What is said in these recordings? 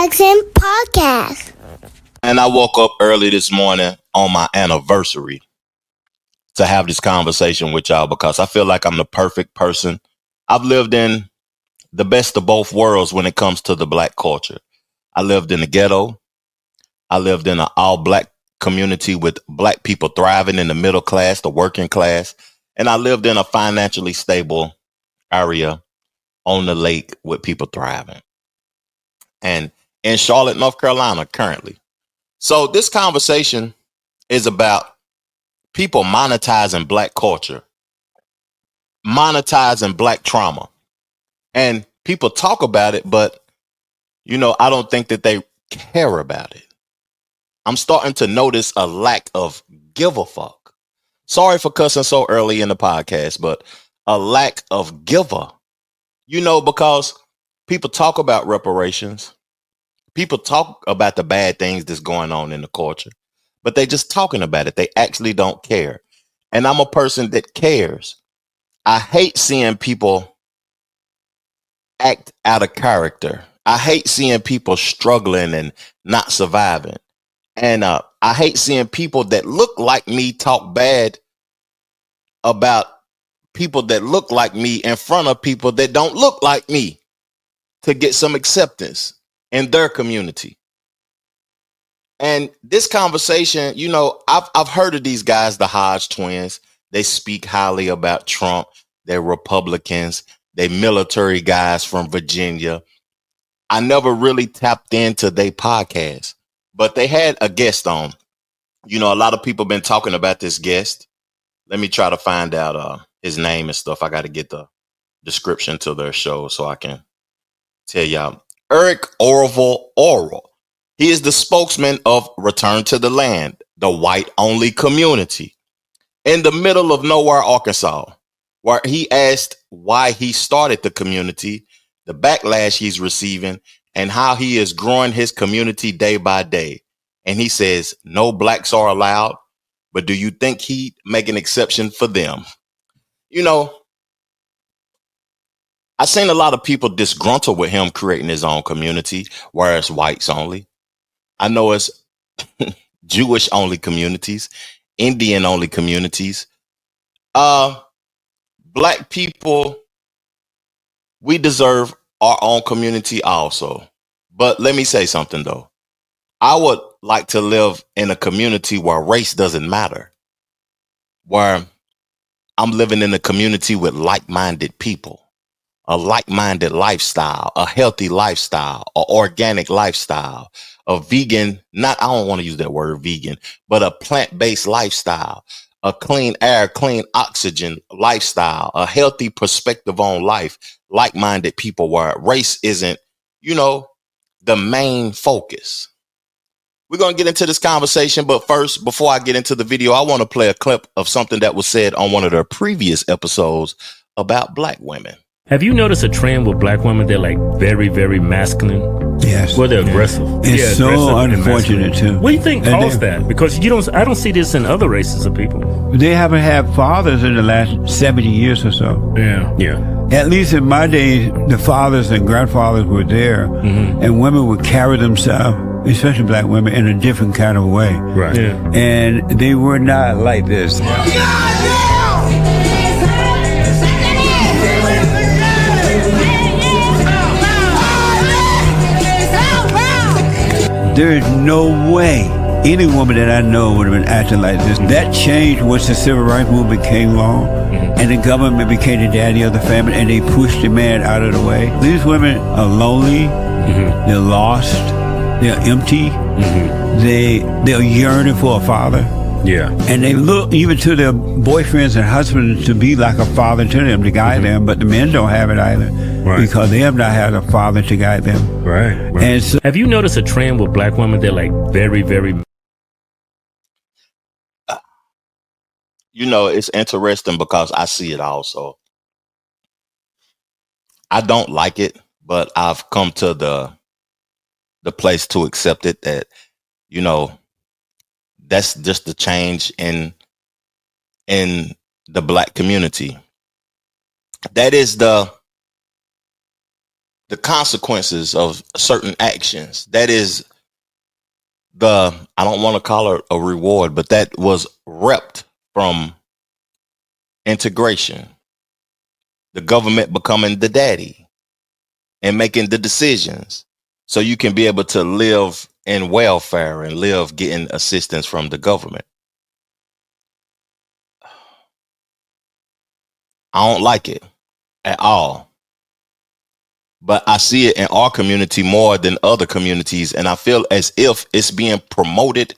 Jackson Podcast. And I woke up early this morning on my anniversary to have this conversation with y'all because I feel like I'm the perfect person. I've lived in the best of both worlds when it comes to the black culture. I lived in the ghetto. I lived in an all black community with black people thriving in the middle class, the working class. And I lived in a financially stable area on the lake with people thriving. And in Charlotte, North Carolina, currently. So this conversation is about people monetizing black culture, monetizing black trauma. And people talk about it, but, I don't think that they care about it. I'm starting to notice a lack of give a fuck. Sorry for cussing so early in the podcast, but a lack of giver. Because people talk about reparations. People talk about the bad things that's going on in the culture, but they just talking about it. They actually don't care. And I'm a person that cares. I hate seeing people act out of character. I hate seeing people struggling and not surviving. And I hate seeing people that look like me talk bad about people that look like me in front of people that don't look like me to get some acceptance in their community. And this conversation, I've heard of these guys, the Hodgetwins. They speak highly about Trump. They're Republicans. They military guys from Virginia. I never really tapped into their podcast, but they had a guest on. A lot of people been talking about this guest. Let me try to find out his name and stuff. I got to get the description to their show so I can tell y'all. Eric Orville Oral. He is the spokesman of Return to the Land, the white-only community in the middle of nowhere, Arkansas, where he asked why he started the community, the backlash he's receiving, and how he is growing his community day by day. And he says, no blacks are allowed, but do you think he'd make an exception for them? I've seen a lot of people disgruntled with him creating his own community, where it's whites only. I know it's Jewish only communities, Indian only communities. Black people, we deserve our own community also. But let me say something though. I would like to live in a community where race doesn't matter, where I'm living in a community with like-minded people. A like-minded lifestyle, a healthy lifestyle, a organic lifestyle, a vegan, I don't want to use that word vegan, but a plant-based lifestyle, a clean air, clean oxygen lifestyle, a healthy perspective on life, like-minded people where race isn't, the main focus. We're going to get into this conversation, but first, before I get into the video, I want to play a clip of something that was said on one of their previous episodes about black women. Have you noticed a trend with black women? They're like very, very masculine. Yes. Well, they're aggressive. It's so unfortunate too. What do you think caused that? Because I don't see this in other races of people. They haven't had fathers in the last 70 years or so. Yeah. At least in my days, the fathers and grandfathers were there, and women would carry themselves, especially black women, in a different kind of way. Right. Yeah. And they were not like this. There is no way any woman that I know would have been acting like this. That changed once the civil rights movement came along, and the government became the daddy of the family, and they pushed the man out of the way. These women are lonely, they're lost, they're empty, they're yearning for a father. Yeah. And they look even to their boyfriends and husbands to be like a father to them, to guide them, but the men don't have it either. Right. Because they have not had a father to guide them. Right. And so, have you noticed a trend with black women? They're like very, very. It's interesting because I see it also. I don't like it, but I've come to the place to accept it that, that's just the change in the black community. That is the the consequences of certain actions. That is I don't want to call it a reward, but that was repped from integration. The government becoming the daddy and making the decisions so you can be able to live in welfare and live getting assistance from the government. I don't like it at all. But I see it in our community more than other communities. And I feel as if it's being promoted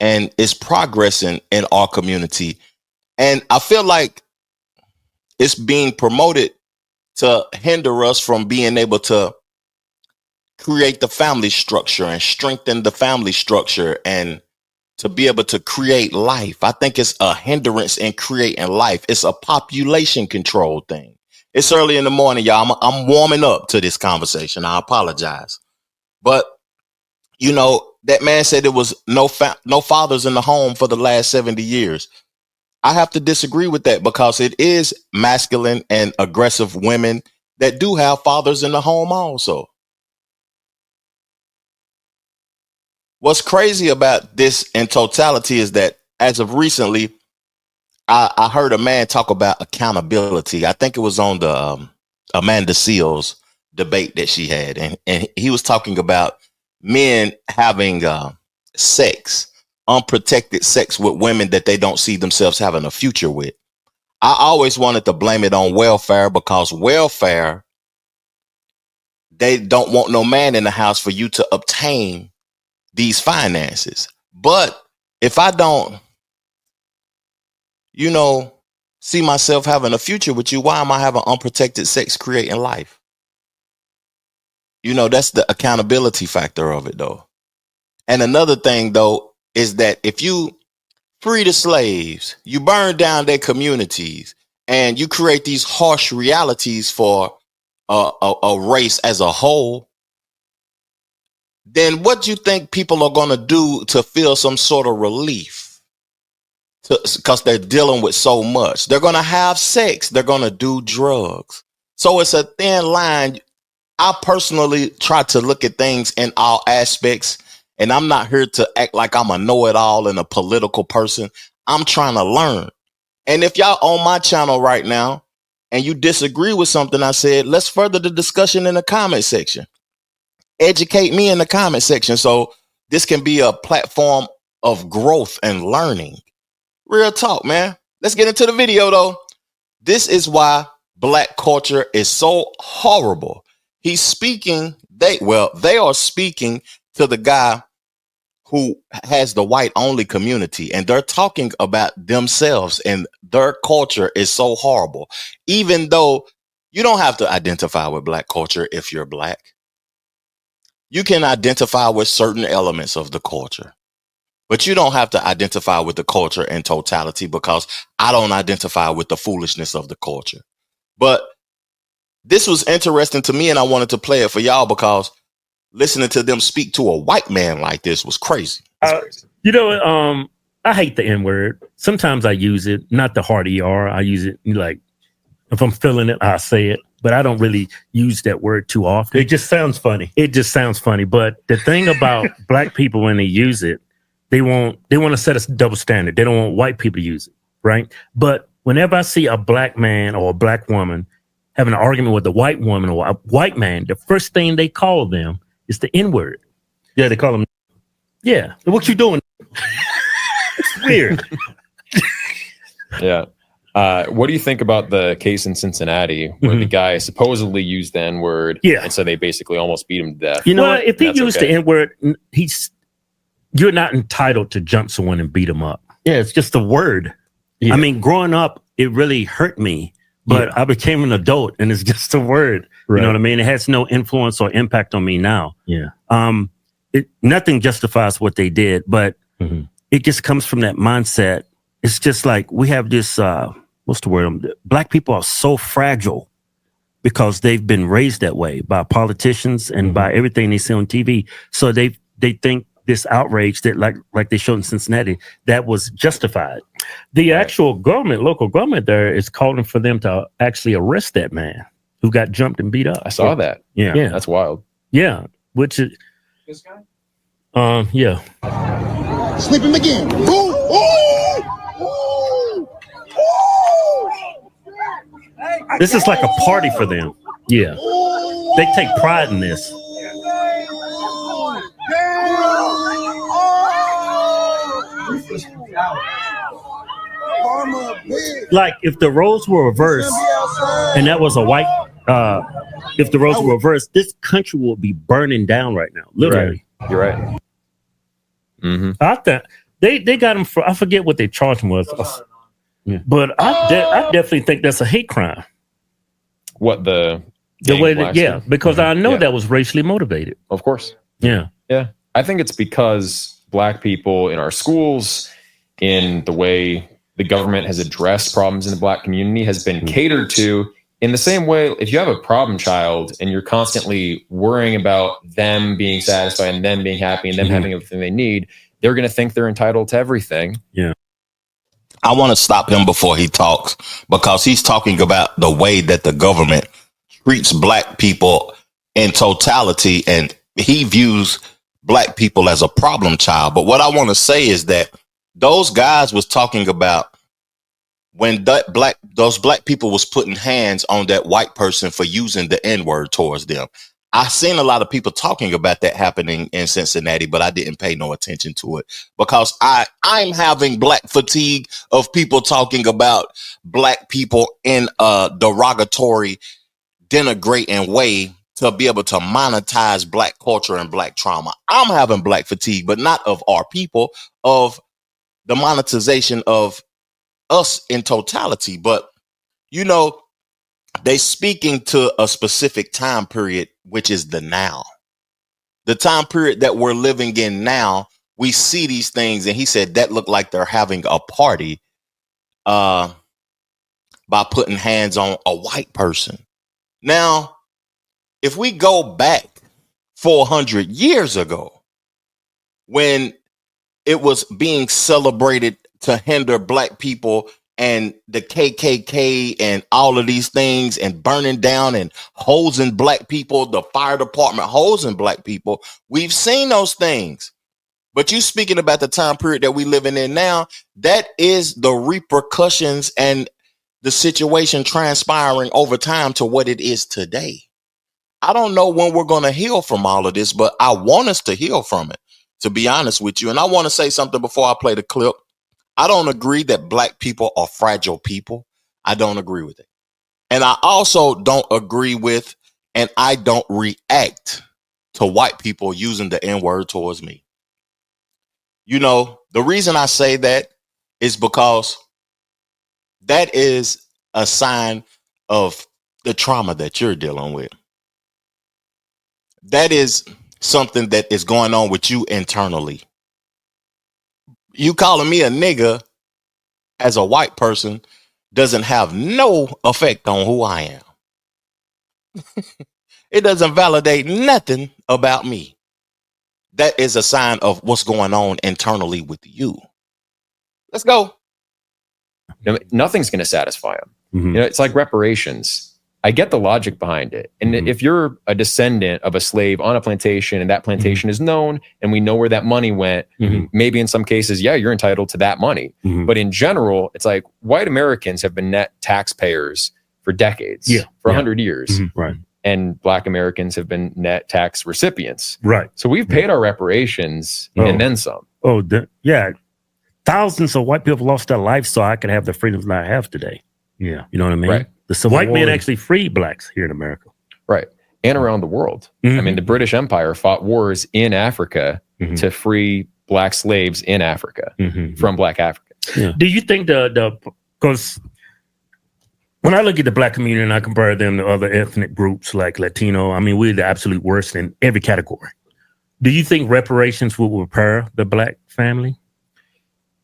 and it's progressing in our community. And I feel like it's being promoted to hinder us from being able to create the family structure and strengthen the family structure and to be able to create life. I think it's a hindrance in creating life. It's a population control thing. It's early in the morning, y'all. I'm warming up to this conversation. I apologize. But, you know, that man said there was no fathers in the home for the last 70 years. I have to disagree with that because it is masculine and aggressive women that do have fathers in the home also. What's crazy about this in totality is that as of recently, I heard a man talk about accountability. I think it was on the Amanda Seals debate that she had. And he was talking about men having sex, unprotected sex with women that they don't see themselves having a future with. I always wanted to blame it on welfare because welfare, they don't want no man in the house for you to obtain these finances. But if I don't, you know, see myself having a future with you, why am I having unprotected sex creating life? You know, that's the accountability factor of it, though. And another thing, though, is that if you free the slaves, you burn down their communities, and you create these harsh realities for a race as a whole, then what do you think people are going to do to feel some sort of relief? Because they're dealing with so much. They're going to have sex. They're going to do drugs. So it's a thin line. I personally try to look at things in all aspects, and I'm not here to act like I'm a know-it-all and a political person. I'm trying to learn. And if y'all on my channel right now and you disagree with something I said, let's further the discussion in the comment section. Educate me in the comment section so this can be a platform of growth and learning. Real talk, man. Let's get into the video, though. This is why black culture is so horrible. He's speaking, they are speaking to the guy who has the white only community, and they're talking about themselves, and their culture is so horrible. Even though you don't have to identify with black culture if you're black. You can identify with certain elements of the culture. But you don't have to identify with the culture in totality because I don't identify with the foolishness of the culture. But this was interesting to me and I wanted to play it for y'all because listening to them speak to a white man like this was crazy. You know, I hate the N-word. Sometimes I use it, not the hard ER. I use it like if I'm feeling it, I say it. But I don't really use that word too often. It just sounds funny. It just sounds funny. But the thing about black people when they use it, they want to set a double standard. They don't want white people to use it, right? But whenever I see a black man or a black woman having an argument with a white woman or a white man, the first thing they call them is the N-word. Yeah, they call them. Yeah. What you doing? It's weird. Yeah. What do you think about the case in Cincinnati where the guy supposedly used the N-word? Yeah. And so they basically almost beat him to death. You know, well, if he used the N-word, you're not entitled to jump someone and beat them up. Yeah, it's just a word. Yeah. I mean, growing up, it really hurt me, but I became an adult and it's just a word. Right. You know what I mean? It has no influence or impact on me now. Yeah. Nothing justifies what they did, but it just comes from that mindset. It's just like we have this, what's the word? Black people are so fragile because they've been raised that way by politicians and by everything they see on TV. So they think this outrage that like they showed in Cincinnati, that was justified. The actual government, local government there is calling for them to actually arrest that man. who got jumped and beat up. I saw that. Yeah. That's wild. Yeah. Which is This guy? Yeah. Sleeping again. Boom. This is like a party for them. Yeah. They take pride in this. Like if the roles were reversed and that was a white if the roles were reversed, this country would be burning down right now. Literally. Right. You're right. Mm-hmm. I thought they got him for, I forget what they charged him with. But I definitely think that's a hate crime. What the way that because I know that was racially motivated. Of course. Yeah. I think it's because black people in our schools, in the way the government has addressed problems in the black community, has been catered to in the same way. If you have a problem child and you're constantly worrying about them being satisfied and them being happy and them having everything they need, they're going to think they're entitled to everything. Yeah. I want to stop him before he talks, because he's talking about the way that the government treats black people in totality, and he views black people as a problem child. But what I want to say is that those guys was talking about when those black people was putting hands on that white person for using the N-word towards them. I seen a lot of people talking about that happening in Cincinnati, but I didn't pay no attention to it because I'm having black fatigue of people talking about black people in a derogatory, denigrating way to be able to monetize black culture and black trauma. I'm having black fatigue, but not of our people, of the monetization of us in totality. But, you know, they speaking to a specific time period, which is the now. The time period that we're living in now, we see these things, and he said that looked like they're having a party by putting hands on a white person. Now, if we go back 400 years ago, when it was being celebrated to hinder black people and the KKK and all of these things and burning down and hosing black people, the fire department hosing black people, we've seen those things. But you speaking about the time period that we living in now, that is the repercussions and the situation transpiring over time to what it is today. I don't know when we're going to heal from all of this, but I want us to heal from it, to be honest with you. And I want to say something before I play the clip. I don't agree that black people are fragile people. I don't agree with it. And I also don't agree with, and I don't react to white people using the N-word towards me. You know, the reason I say that is because that is a sign of the trauma that you're dealing with. That is something that is going on with you internally. You calling me a nigga as a white person doesn't have no effect on who I am. It doesn't validate nothing about me. That is a sign of what's going on internally with you. Let's go. Nothing's going to satisfy them. You know, it's like reparations. I get the logic behind it. And if you're a descendant of a slave on a plantation and that plantation is known and we know where that money went, maybe in some cases, yeah, you're entitled to that money. But in general, it's like white Americans have been net taxpayers for decades, for 100 years. Right. And black Americans have been net tax recipients. Right. So we've paid our reparations and then some. Yeah. Thousands of white people lost their life so I could have the freedoms that I have today. Yeah. You know what I mean? Right. The white men actually freed blacks here in America. Right. And around the world. I mean, the British Empire fought wars in Africa to free black slaves in Africa from black Africans. Yeah. Do you think because when I look at the black community and I compare them to other ethnic groups like Latino, I mean, we're the absolute worst in every category. Do you think reparations will repair the black family?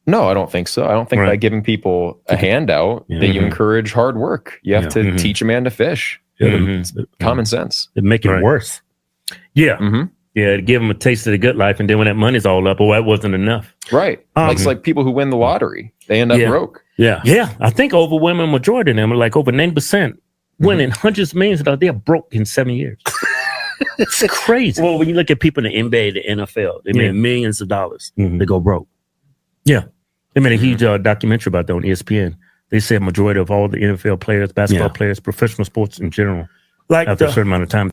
No, I don't think so. I don't think by giving people a handout that you encourage hard work. You have to teach a man to fish. It's common sense. It make it worse. Yeah. Yeah, to give them a taste of the good life. And then when that money's all up, that wasn't enough. Right. It's like people who win the lottery. They end up broke. Yeah. Yeah. I think overwhelming majority of them are like over 90% winning hundreds of millions of dollars. They're broke in 7 years. It's crazy. Well, when you look at people in the NBA, the NFL, they made millions of dollars. They go broke. Yeah. They made a huge documentary about that on ESPN. They said majority of all the NFL players, basketball players, professional sports in general, like after a certain amount of time.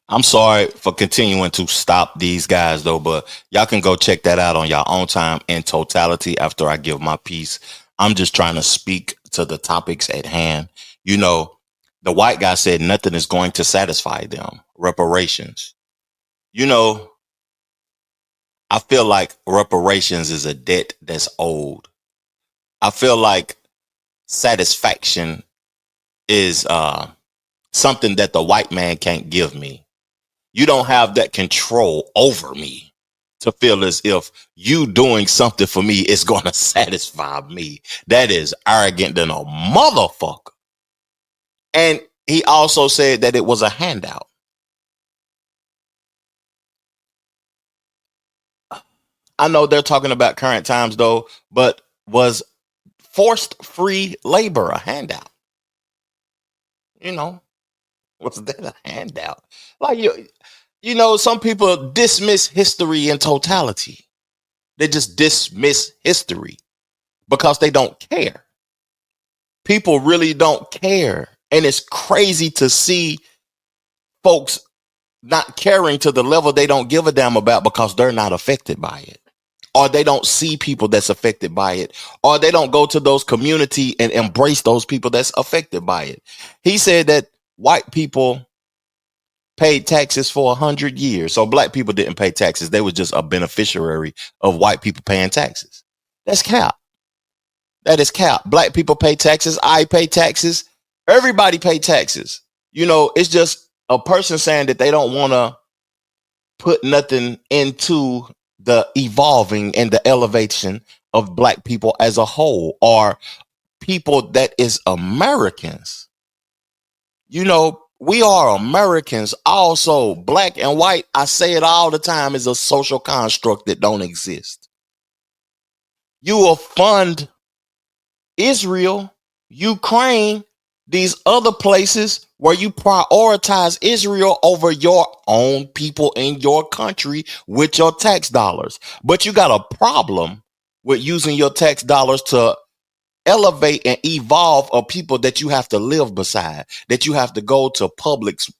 I'm sorry for continuing to stop these guys, though, but y'all can go check that out on your own time in totality after I give my piece. I'm just trying to speak to the topics at hand. You know, the white guy said nothing is going to satisfy them. Reparations. You know, I feel like reparations is a debt that's owed. I feel like satisfaction is something that the white man can't give me. You don't have that control over me to feel as if you doing something for me is going to satisfy me. That is arrogant than a motherfucker. And he also said that it was a handout. I know they're talking about current times, though, but was forced free labor a handout? You know, was that a handout? Like, you know, some people dismiss history in totality. They just dismiss history because they don't care. People really don't care. And it's crazy to see folks not caring to the level they don't give a damn about because they're not affected by it. Or they don't see people that's affected by it. Or they don't go to those community and embrace those people that's affected by it. He said that white people paid taxes for 100 years. So black people didn't pay taxes. They were just a beneficiary of white people paying taxes. That's cap. That is cap. Black people pay taxes. I pay taxes. Everybody pay taxes. You know, it's just a person saying that they don't want to put nothing into the evolving and the elevation of black people as a whole, or people that is Americans. You know, we are Americans also. Black and white, I say it all the time, is a social construct that don't exist. You will fund Israel, Ukraine, these other places where you prioritize Israel over your own people in your country with your tax dollars. But you got a problem with using your tax dollars to elevate and evolve a people that you have to live beside, that you have to go to Publix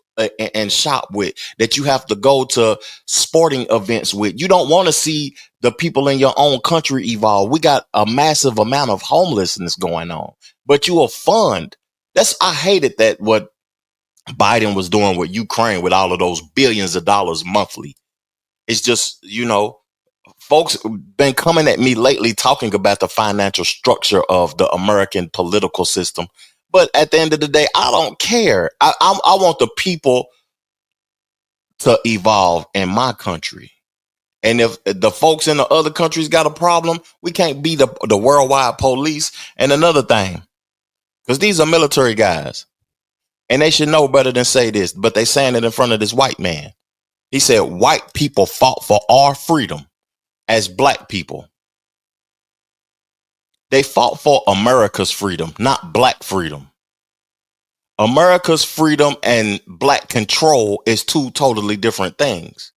and shop with, that you have to go to sporting events with. You don't want to see the people in your own country evolve. We got a massive amount of homelessness going on, but you will fund. I hated that what Biden was doing with Ukraine with all of those billions of dollars monthly. It's just, you know, folks been coming at me lately talking about the financial structure of the American political system. But at the end of the day, I don't care. I want the people to evolve in my country. And if the folks in the other countries got a problem, we can't be the worldwide police. And another thing, because these are military guys, and they should know better than say this, but they saying it in front of this white man. He said, white people fought for our freedom as black people. They fought for America's freedom, not black freedom. America's freedom and black control is two totally different things.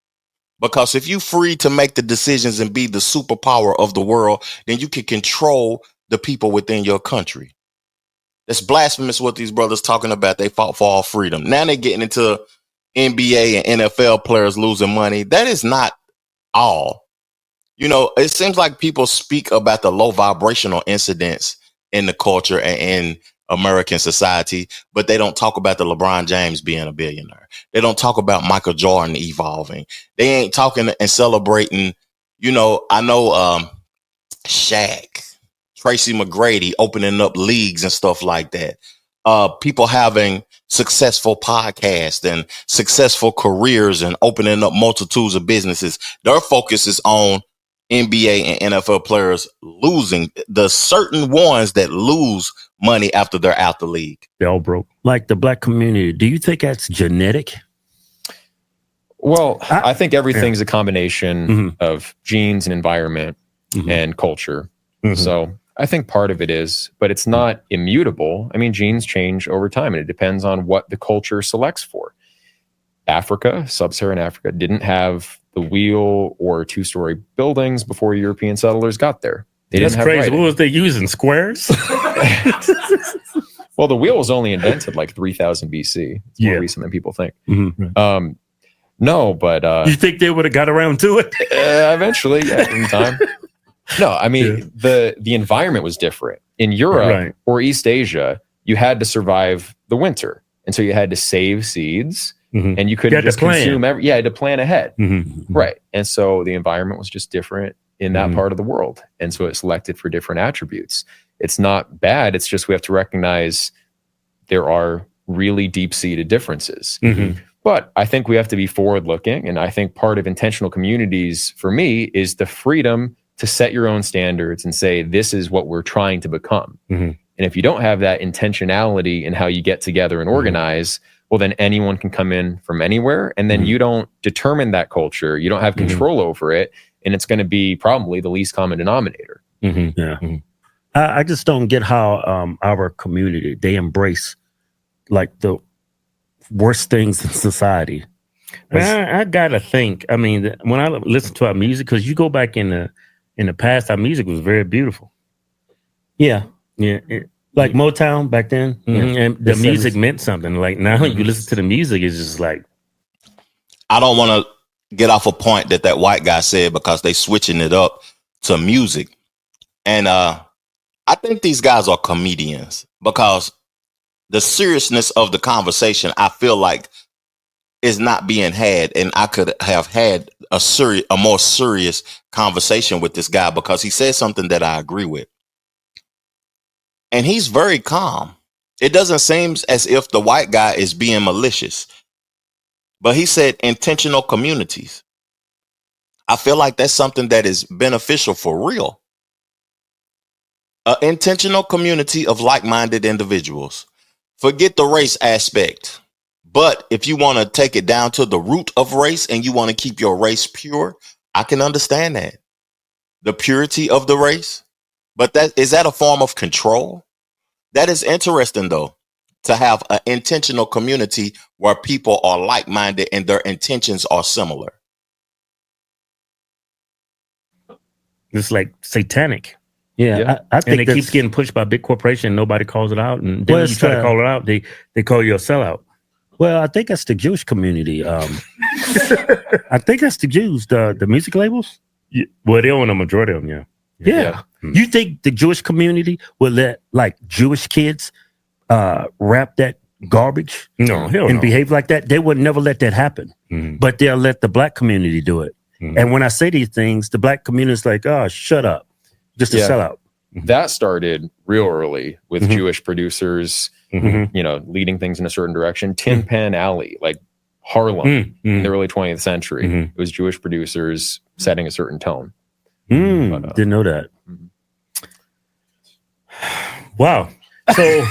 Because if you free to make the decisions and be the superpower of the world, then you can control the people within your country. That's blasphemous what these brothers talking about. They fought for all freedom. Now they're getting into NBA and NFL players losing money. That is not all. You know, it seems like people speak about the low vibrational incidents in the culture and in American society, but they don't talk about the LeBron James being a billionaire. They don't talk about Michael Jordan evolving. They ain't talking and celebrating. You know, I know Shaq, Tracy McGrady opening up leagues and stuff like that. People having successful podcasts and successful careers and opening up multitudes of businesses. Their focus is on NBA and NFL players losing, the certain ones that lose money after they're out the league. They all broke. Like the black community, do you think that's genetic? Well, I think everything's a combination of genes and environment and culture. So I think part of it is, but it's not immutable. I mean, genes change over time, and it depends on what the culture selects for. Africa, sub-Saharan Africa, didn't have the wheel or two-story buildings before European settlers got there. They That's didn't have crazy. writing. What was they using? Squares? Well, the wheel was only invented like 3000 BC. It's more recent than people think. Mm-hmm. No, but You think they would have got around to it? eventually, in time. No, I mean the environment was different. In Europe or East Asia, you had to survive the winter, and so you had to save seeds, and you couldn't just consume every. You had to plan ahead, right? And so the environment was just different in that part of the world, and so it selected for different attributes. It's not bad. It's just we have to recognize there are really deep-seated differences. But I think we have to be forward-looking, and I think part of intentional communities for me is the freedom to set your own standards and say, this is what we're trying to become. And if you don't have that intentionality in how you get together and organize, well, then anyone can come in from anywhere, and then you don't determine that culture. You don't have control over it, and it's going to be probably the least common denominator. I just don't get how our community, they embrace like the worst things in society. I gotta think. I mean, when I listen to our music, because you go back in the past, our music was very beautiful. Like Motown back then, and the music meant something. Like now, you listen to the music, it's just like. I don't want to get off a point that white guy said because they switching it up to music, and I think these guys are comedians because the seriousness of the conversation, I feel like, is not being had. And I could have had a more serious conversation with this guy because he said something that I agree with. And he's very calm. It doesn't seem as if the white guy is being malicious, but he said intentional communities. I feel like that's something that is beneficial for real. An intentional community of like-minded individuals. Forget the race aspect. But if you want to take it down to the root of race and you want to keep your race pure, I can understand that. The purity of the race. But is that a form of control? That is interesting, though, to have an intentional community where people are like-minded and their intentions are similar. It's like satanic. I think it keeps getting pushed by big corporation. Nobody calls it out, and then when you try to call it out, they call you a sellout. Well, I think that's the Jewish community. I think that's the Jews, the music labels. Well, they own a majority of them. Yeah. You think the Jewish community will let like Jewish kids rap that garbage? No, hell and no. behave like that? They would never let that happen. But they'll let the black community do it. And when I say these things, the black community is like, oh, shut up. Just a sellout. That started real early with Jewish producers, leading things in a certain direction. Tin Pan Alley, like Harlem in the early 20th century. It was Jewish producers setting a certain tone. Didn't know that. Wow. So,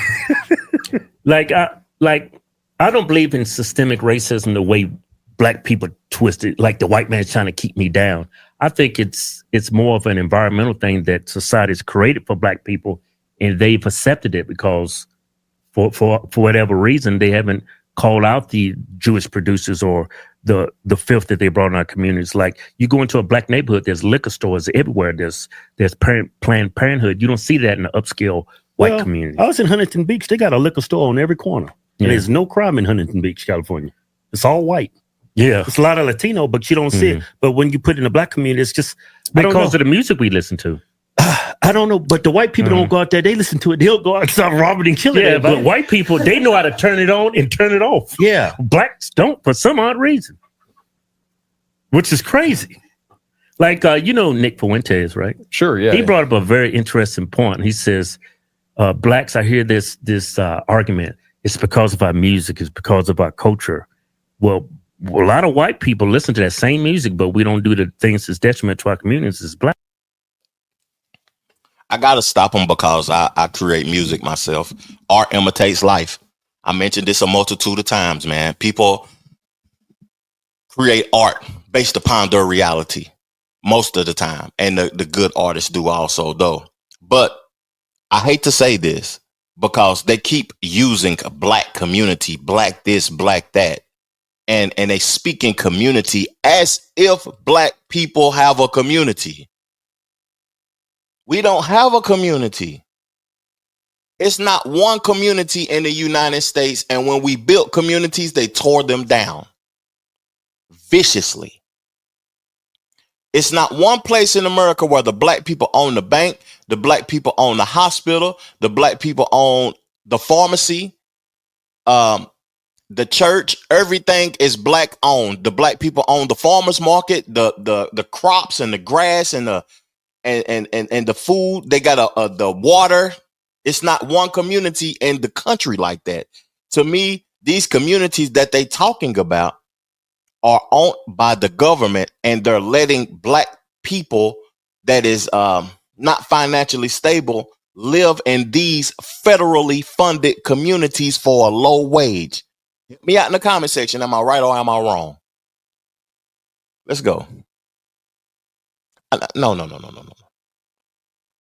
I don't believe in systemic racism the way black people twist it, like the white man's trying to keep me down. I think it's more of an environmental thing that society's created for black people, and they've accepted it because for whatever reason they haven't called out the Jewish producers or the filth that they brought in our communities. Like you go into a black neighborhood, there's liquor stores everywhere. There's Planned Parenthood. You don't see that in the upscale white community. I was in Huntington Beach. They got a liquor store on every corner. And there's no crime in Huntington Beach, California. It's all white. Yeah. It's a lot of Latino, but you don't see it. But when you put it in the black community, it's just because of the music we listen to. I don't know, but the white people don't go out there. They listen to it. They'll go out and start robbing and killing everybody. But white people, they know how to turn it on and turn it off. Yeah. Blacks don't for some odd reason, which is crazy. Like, Nick Fuentes, right? Sure, yeah. He brought up a very interesting point. He says, blacks, I hear this argument. It's because of our music. It's because of our culture. Well, a lot of white people listen to that same music, but we don't do the things that's detriment to our communities as black. I got to stop them because I create music myself. Art imitates life. I mentioned this a multitude of times, man. People create art based upon their reality most of the time. And the good artists do also, though. But I hate to say this because they keep using black community, black this, black that. And they speak in community as if black people have a community. We don't have a community. It's not one community in the United States. And when we built communities, they tore them down viciously. It's not one place in America where the black people own the bank, the black people own the hospital, the black people own the pharmacy, the church. Everything is black owned. The black people own the farmers market, the crops and the grass and the food. They got the water. It's not one community in the country like that. To me, these communities that they talking about are owned by the government, and they're letting black people that is not financially stable live in these federally funded communities for a low wage. Hit me out in the comment section. Am I right or am I wrong? Let's go. No.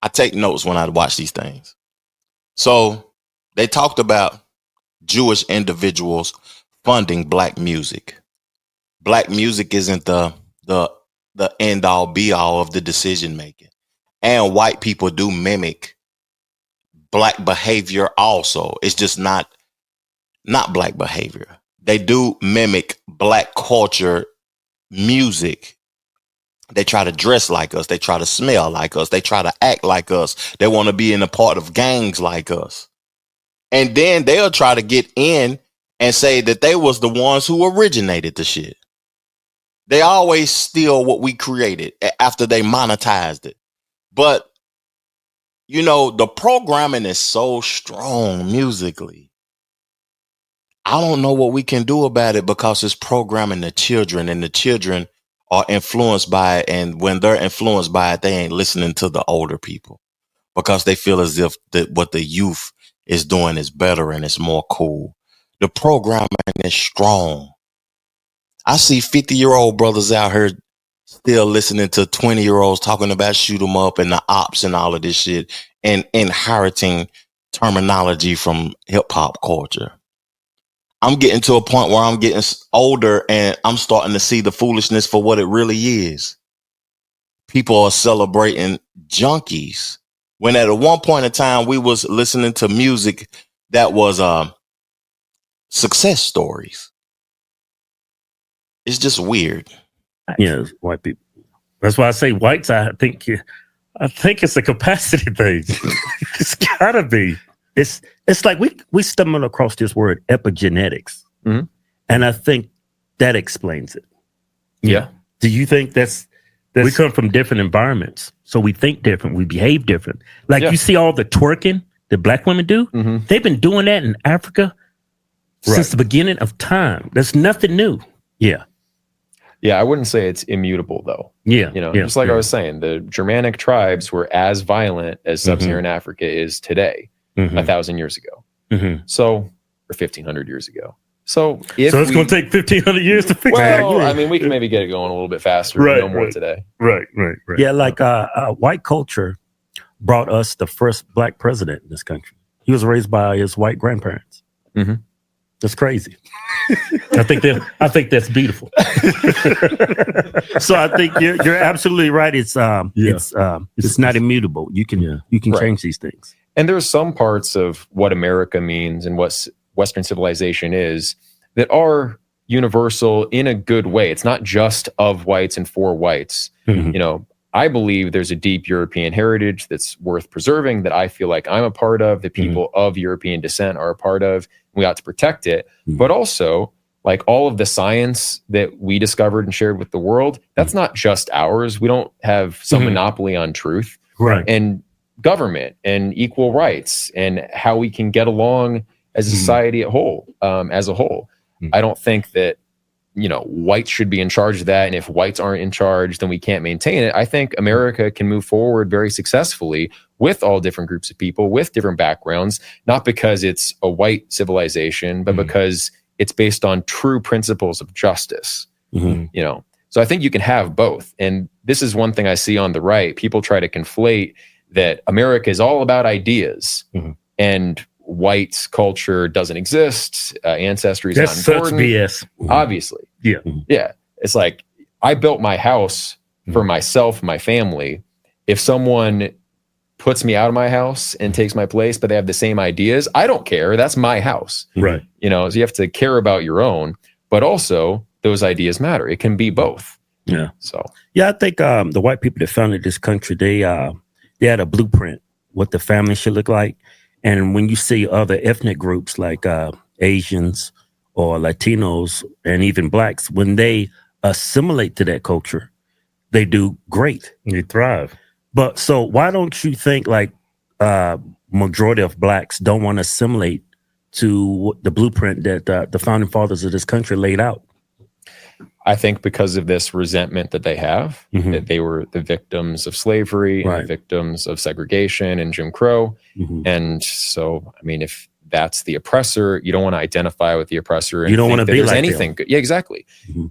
I take notes when I watch these things. So they talked about Jewish individuals funding black music. Black music isn't the end all be all of the decision making. And white people do mimic black behavior also. It's just not black behavior. They do mimic black culture music. They try to dress like us. They try to smell like us. They try to act like us. They want to be in a part of gangs like us. And then they'll try to get in and say that they was the ones who originated the shit. They always steal what we created after they monetized it. But, you know, the programming is so strong musically. I don't know what we can do about it because it's programming the children, and the children are influenced by it. And when they're influenced by it, they ain't listening to the older people because they feel as if what the youth is doing is better and it's more cool. The programming is strong. I see 50-year-old brothers out here still listening to 20-year-olds talking about shoot 'em up and the ops and all of this shit and inheriting terminology from hip hop culture. I'm getting to a point where I'm getting older and I'm starting to see the foolishness for what it really is. People are celebrating junkies when at one point in time we was listening to music that was success stories. It's just weird. Yeah, white people. That's why I say whites. I think it's a capacity thing. It's gotta be. It's like we stumbled across this word epigenetics, and I think that explains it. Yeah. Do you think that's we come from different environments, so we think different, we behave different. Like you see all the twerking that black women do. Mm-hmm. They've been doing that in Africa since the beginning of time. That's nothing new. Yeah. Yeah, I wouldn't say it's immutable though. Yeah. You know, just like I was saying, the Germanic tribes were as violent as sub-Saharan Africa is today, 1,000 years ago. So, or 1,500 years ago. So it's going to take 1,500 years to fix it. Well, I mean, we can maybe get it going a little bit faster. Right, no more today. Right. Yeah, like white culture brought us the first black president in this country. He was raised by his white grandparents. That's crazy. I think that's beautiful. So I think you're absolutely right. It's not immutable. You can change these things. And there's some parts of what America means and what Western civilization is that are universal in a good way. It's not just of whites and for whites. You know, I believe there's a deep European heritage that's worth preserving, that I feel like I'm a part of, that people of European descent are a part of. We ought to protect it. But also, like all of the science that we discovered and shared with the world, that's not just ours. We don't have some monopoly on truth. Right. And government and equal rights and how we can get along as a society as a whole. I don't think that, you know, whites should be in charge of that. And if whites aren't in charge, then we can't maintain it. I think America can move forward very successfully with all different groups of people, with different backgrounds, not because it's a white civilization, but because it's based on true principles of justice. You know, so I think you can have both. And this is one thing I see on the right. People try to conflate that America is all about ideas and white culture doesn't exist. Ancestry is not important. That's such BS. Obviously. Yeah. Yeah. It's like, I built my house for myself, my family. If someone puts me out of my house and takes my place, but they have the same ideas, I don't care. That's my house. Right. You know, so you have to care about your own, but also those ideas matter. It can be both. Yeah. So, yeah, I think the white people that founded this country, they had a blueprint what the family should look like. And when you see other ethnic groups like Asians or Latinos and even blacks, when they assimilate to that culture, they do great. You thrive. But so why don't you think like majority of blacks don't want to assimilate to the blueprint that the founding fathers of this country laid out? I think because of this resentment that they have, that they were the victims of slavery and the victims of segregation and Jim Crow. And so, I mean, if that's the oppressor, you don't want to identify with the oppressor. And you don't want to be like anything good. Yeah, exactly.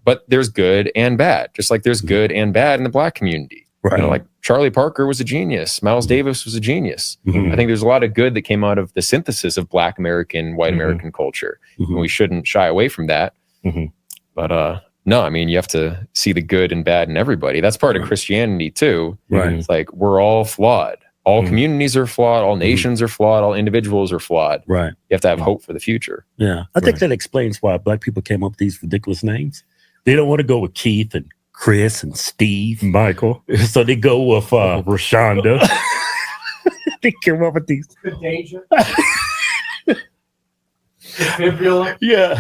But there's good and bad, just like there's good and bad in the black community. Right. You know, like Charlie Parker was a genius. Miles Davis was a genius. I think there's a lot of good that came out of the synthesis of black American, white American culture. And we shouldn't shy away from that. But no, I mean, you have to see the good and bad in everybody. That's part of Christianity too. Right. It's like, we're all flawed. All communities are flawed. All nations are flawed. All individuals are flawed. Right. You have to have hope for the future. Yeah. I think that explains why black people came up with these ridiculous names. They don't want to go with Keith and Chris and Steve. Michael. So they go with Rashonda. they came up with these. Contagion. Defibrilla. Yeah.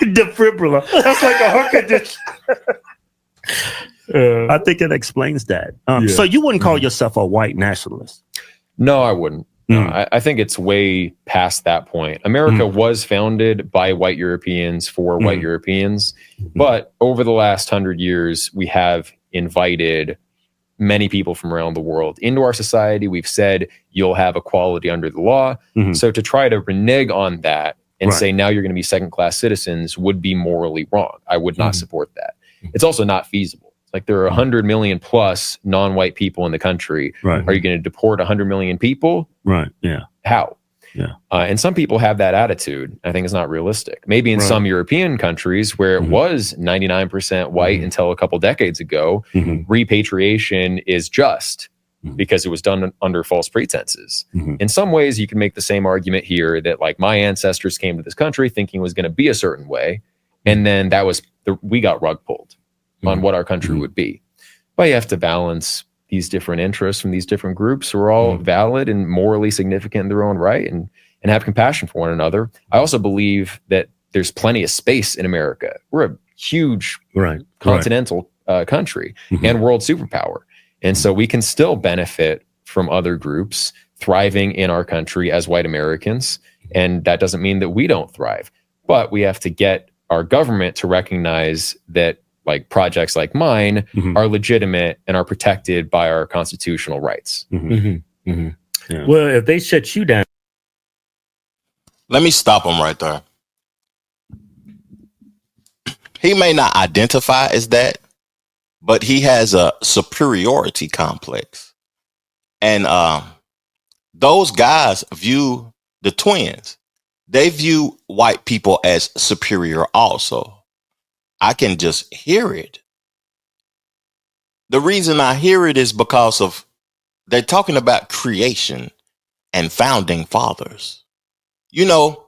Defibrilla. That's like a heart condition. I think it explains that. So you wouldn't call yourself a white nationalist? No, I wouldn't. No, I think it's way past that point. America was founded by white Europeans for white Europeans. But over the last 100 years, we have invited many people from around the world into our society. We've said you'll have equality under the law. So to try to renege on that and say now you're going to be second-class citizens would be morally wrong. I would not support that. It's also not feasible. Like, there are 100 million plus non-white people in the country. Right. Are you going to deport 100 million people? Right. Yeah. How? Yeah. And some people have that attitude. I think it's not realistic. Maybe in some European countries where it was 99% white until a couple decades ago, repatriation is just because it was done under false pretenses. In some ways, you can make the same argument here that, like, my ancestors came to this country thinking it was going to be a certain way. And then we got rug pulled on what our country would be. But you have to balance these different interests from these different groups who are all valid and morally significant in their own right, and have compassion for one another. I also believe that there's plenty of space in America. We're a huge continental country and world superpower. And so we can still benefit from other groups thriving in our country as white Americans. And that doesn't mean that we don't thrive. But we have to get our government to recognize that, like, projects like mine are legitimate and are protected by our constitutional rights. Yeah. Well, if they shut you down. Let me stop him right there. He may not identify as that, but he has a superiority complex. And those guys view the twins. They view white people as superior also. I can just hear it. The reason I hear it is because of they're talking about creation and founding fathers. You know,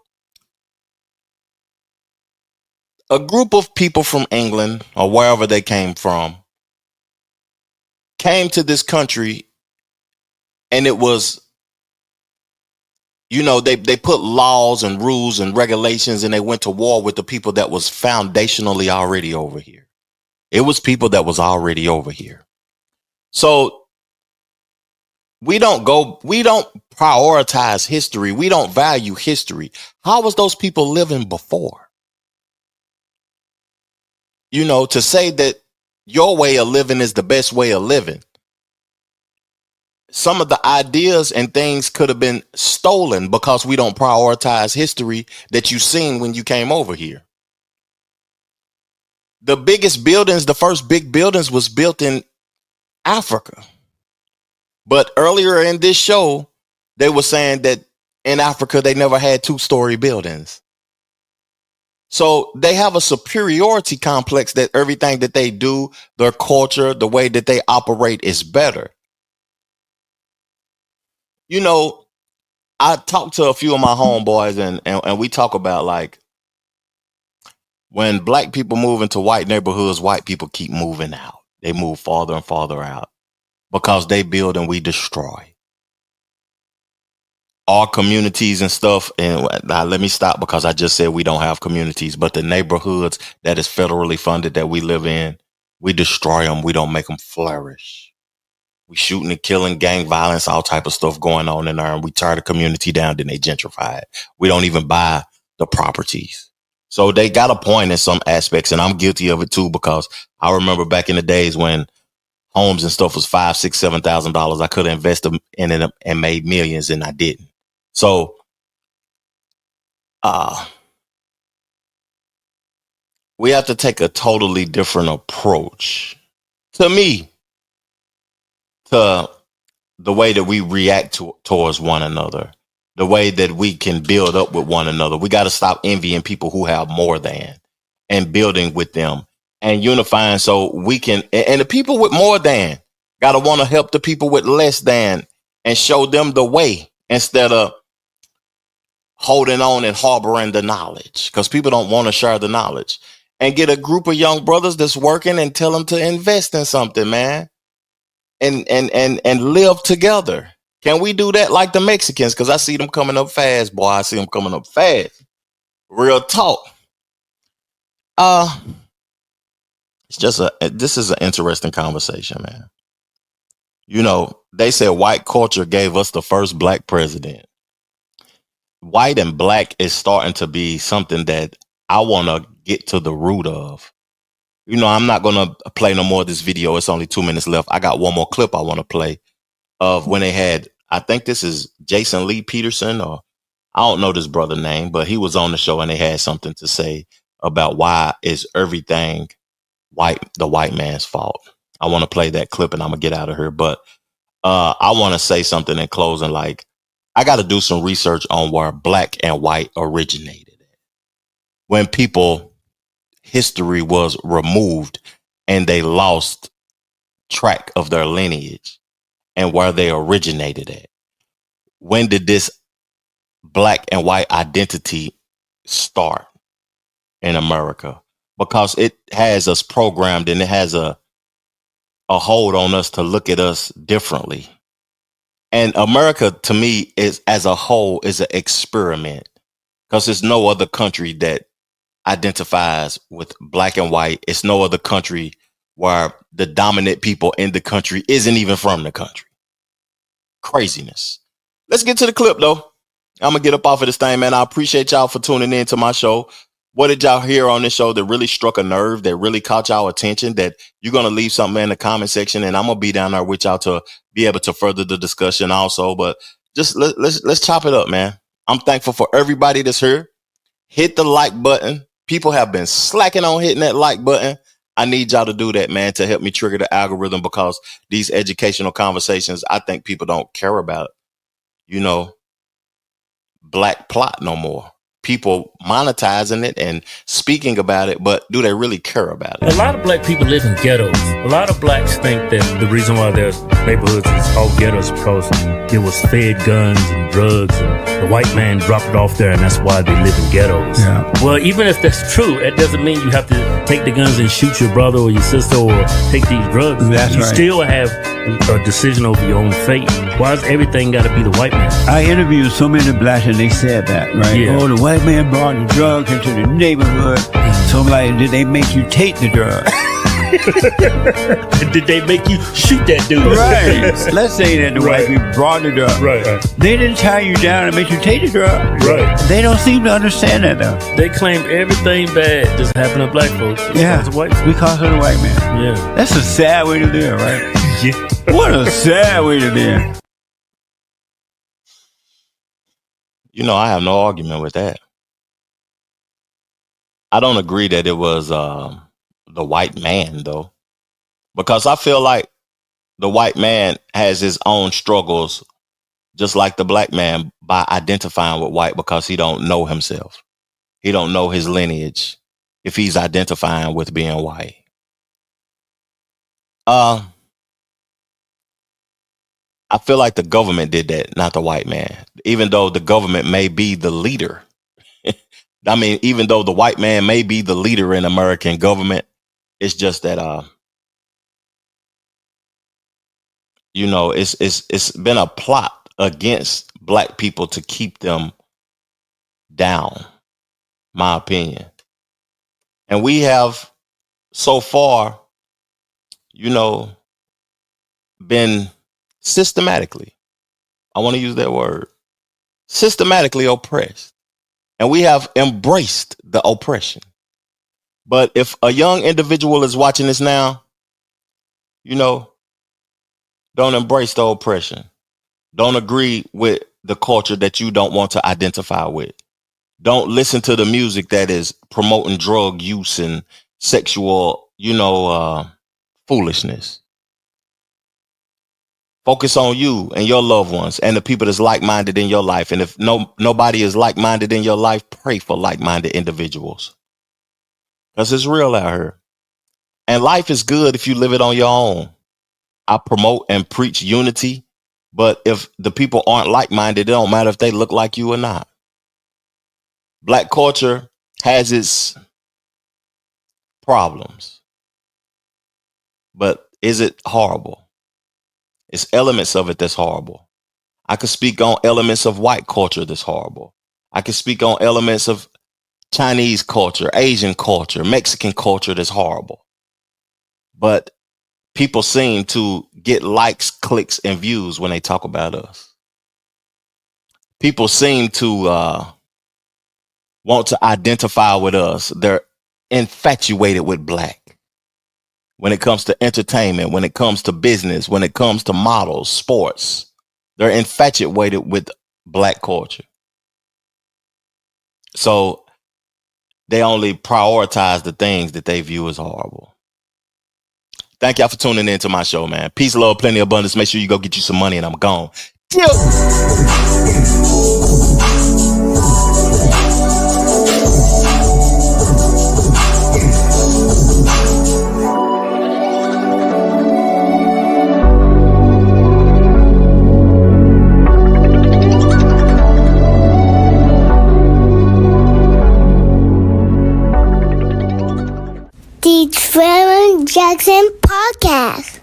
a group of people from England or wherever they came from came to this country, and it was, you know, they put laws and rules and regulations, and they went to war with the people that was foundationally already over here. It was people that was already over here. So we don't prioritize history. We don't value history. How was those people living before? You know, to say that your way of living is the best way of living. Some of the ideas and things could have been stolen because we don't prioritize history that you seen when you came over here. The biggest buildings, the first big buildings was built in Africa. But earlier in this show, they were saying that in Africa, they never had 2-story buildings. So they have a superiority complex that everything that they do, their culture, the way that they operate is better. You know, I talked to a few of my homeboys and we talk about like when black people move into white neighborhoods, white people keep moving out. They move farther and farther out because they build and we destroy. Our communities and stuff, and now let me stop because I just said we don't have communities, but the neighborhoods that is federally funded that we live in, we destroy them. We don't make them flourish. We shooting and killing, gang violence, all type of stuff going on in there, and we tear the community down, then they gentrify it. We don't even buy the properties. So they got a point in some aspects, and I'm guilty of it too, because I remember back in the days when homes and stuff was $5,000, $6,000, $7,000. I could have invested in it and made millions, and I didn't. So, we have to take a totally different approach, to me, to the way that we react towards one another, the way that we can build up with one another. We got to stop envying people who have more than and building with them and unifying so we can. And the people with more than got to want to help the people with less than and show them the way instead of holding on and harboring the knowledge, because people don't want to share the knowledge. And get a group of young brothers that's working and tell them to invest in something, man, and live together. Can we do that like the Mexicans? Because I see them coming up fast, boy. I see them coming up fast. Real talk. This is an interesting conversation, man. You know, they said white culture gave us the first black president. White and black is starting to be something that I want to get to the root of. You know, I'm not going to play no more of this video. It's only 2 minutes left. I got one more clip I want to play of when they had, I think this is Jason Lee Peterson, or I don't know this brother name, but he was on the show and they had something to say about why is everything the white man's fault. I want to play that clip and I'm going to get out of here. But I want to say something in closing. Like, I got to do some research on where black and white originated. When history was removed and they lost track of their lineage and where they originated at. When did this black and white identity start in America? Because it has us programmed and it has a hold on us to look at us differently. And America, to me, is as a whole is an experiment, because there's no other country that identifies with black and white. It's no other country where the dominant people in the country isn't even from the country. Craziness. Let's get to the clip, though. I'm going to get up off of this thing, man. I appreciate y'all for tuning in to my show. What did y'all hear on this show that really struck a nerve, that really caught y'all attention, that you're going to leave something in the comment section, and I'm going to be down there with y'all to be able to further the discussion also. But just let's chop it up, man. I'm thankful for everybody that's here. Hit the like button. People have been slacking on hitting that like button. I need y'all to do that, man, to help me trigger the algorithm, because these educational conversations, I think people don't care about, black plot no more. People monetizing it and speaking about it, but do they really care about it? A lot of black people live in ghettos. A lot of blacks think that the reason why there's neighborhoods is called ghettos because it was fed guns and drugs, and the white man dropped it off there, and that's why they live in ghettos. Yeah. Well, even if that's true, it doesn't mean you have to take the guns and shoot your brother or your sister or take these drugs. That's you right. still have a decision over your own fate. Why does everything got to be the white man? I interviewed so many blacks and they said that, right? Yeah. Oh, the white man brought the drugs into the neighborhood. So I'm like, did they make you take the drugs? Did they make you shoot that dude? Right. Let's say that the white people brought the drugs. Right. They didn't tie you down and make you take the drugs. Right. They don't seem to understand that though. They claim everything bad just happened to black folks. Yeah. Because of white folks. Because of the white man. Yeah. That's a sad way to live, right? Yeah. What a sad way to live. I have no argument with that. I don't agree that it was the white man, though, because I feel like the white man has his own struggles, just like the black man, by identifying with white because he don't know himself. He don't know his lineage if he's identifying with being white. I feel like the government did that, not the white man. Even though the government may be the leader. I mean, even though the white man may be the leader in American government, it's just that it's been a plot against black people to keep them down, my opinion. And we have so far, been systematically, I want to use that word, systematically oppressed. And we have embraced the oppression. But if a young individual is watching this now, don't embrace the oppression. Don't agree with the culture that you don't want to identify with. Don't listen to the music that is promoting drug use and sexual, foolishness. Focus on you and your loved ones and the people that's like-minded in your life. And if nobody is like-minded in your life, pray for like-minded individuals. Because it's real out here. And life is good if you live it on your own. I promote and preach unity. But if the people aren't like-minded, it don't matter if they look like you or not. Black culture has its problems. But is it horrible? It's elements of it that's horrible. I could speak on elements of white culture that's horrible. I could speak on elements of Chinese culture, Asian culture, Mexican culture that's horrible. But people seem to get likes, clicks, and views when they talk about us. People seem to want to identify with us. They're infatuated with black. When it comes to entertainment, when it comes to business, when it comes to models, sports, they're infatuated with black culture. So they only prioritize the things that they view as horrible. Thank y'all for tuning in to my show, man. Peace, love, plenty of abundance. Make sure you go get you some money and I'm gone. The Trevor Jackson Podcast.